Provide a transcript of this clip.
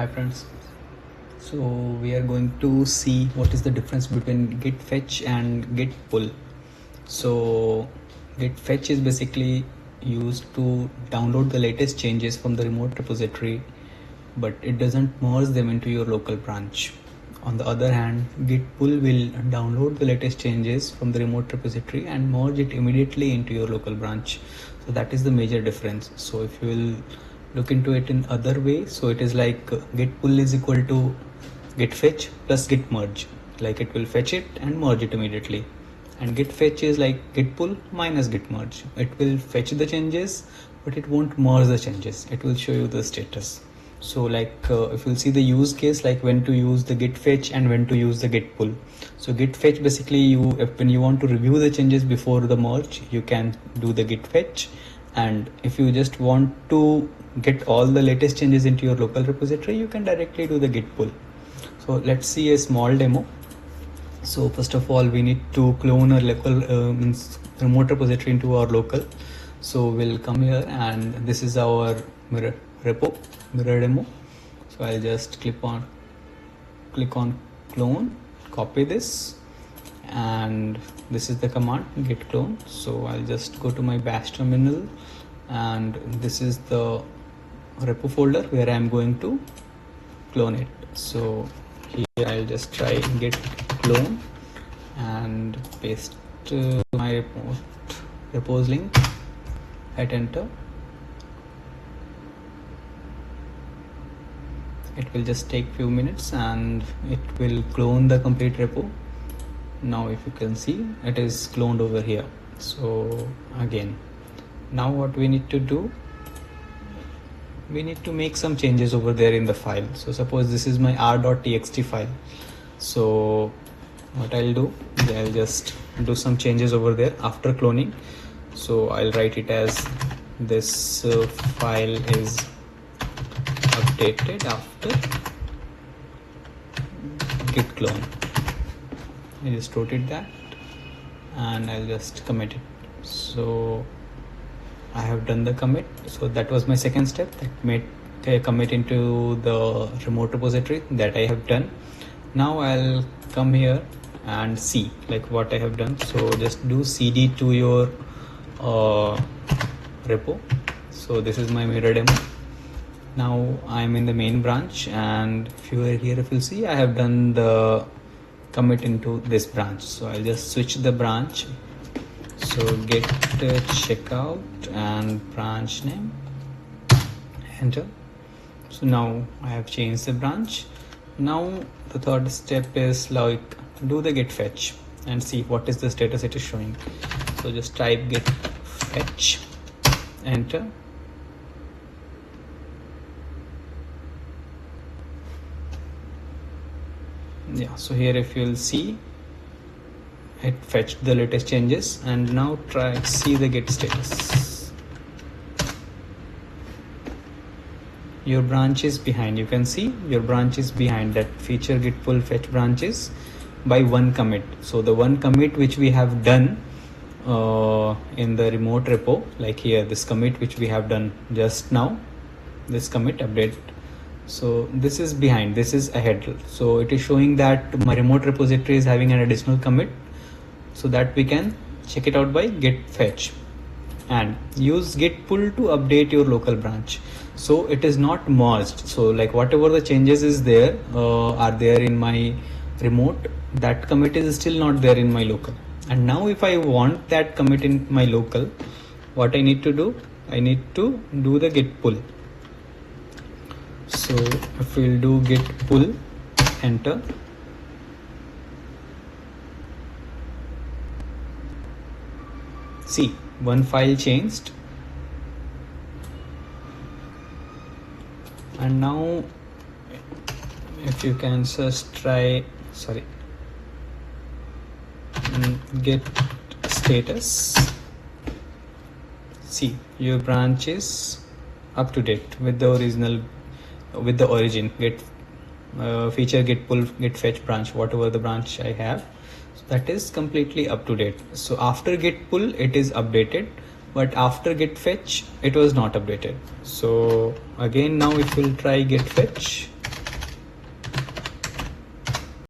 Hi friends, so we are going to see what is the difference between git fetch and git pull. So git fetch is basically used to download the latest changes from the remote repository, but it doesn't merge them into your local branch. On the other hand, git pull will download the latest changes from the remote repository and merge it immediately into your local branch. So that is the major difference. So if you will look into it in other way, so it is like git pull is equal to git fetch plus git merge. Like it will fetch it and merge it immediately. And git fetch is like git pull minus git merge. It will fetch the changes, but it won't merge the changes. It will show you the status. So like if you'll see the use case, like when to use the git fetch and when to use the git pull. So git fetch basically when you want to review the changes before the merge, you can do the git fetch. And if you just want to get all the latest changes into your local repository, you can directly do the git pull. So let's see a small demo. So first of all, we need to clone a local remote repository into our local. So we'll come here, and this is our mirror demo. So I'll just click on clone, copy this, and this is the command git clone. So I'll just go to my bash terminal, and this is the repo folder where I'm going to clone it. So here I'll just try git clone and paste my repos link, hit enter. It will just take few minutes and it will clone the complete repo. Now if you can see, it is cloned over here. So again, now what we need to do, we need to make some changes over there in the file. So suppose this is my r.txt file. So what I'll do is I'll just do some changes over there after cloning. So I'll write it as this file is updated after git clone. I just wrote it that, and I'll just commit it. So I have done the commit. So that was my second step, that made commit into the remote repository that I have done. Now I'll come here and see like what I have done. So just do cd to your repo. So this is my mirror demo. Now I'm in the main branch, and if you are here, if you'll see, I have done the commit into this branch. So I'll just switch the branch. So git checkout and branch name, enter. So now I have changed the branch. Now the third step is like do the git fetch and see what is the status it is showing. So just type git fetch, enter. Yeah, so here if you'll see, it fetched the latest changes, and now try see the git status. Your branch is behind. You can see your branch is behind that feature git pull fetch branches by one commit. So the one commit which we have done in the remote repo, like here this commit which we have done just now, this commit update. So this is behind, this is ahead. So it is showing that my remote repository is having an additional commit, so that we can check it out by git fetch and use git pull to update your local branch. So it is not merged. So like whatever the changes is there are there in my remote, that commit is still not there in my local. And now if I want that commit in my local, what I need to do, I need to do the git pull. So if we'll do git pull, enter. See, one file changed, and now if you can just try, git status. See, your branch is up to date with the origin git feature git pull git fetch branch, whatever the branch I have. So that is completely up to date. So after git pull it is updated, but after git fetch it was not updated. So again, now if we'll try git fetch,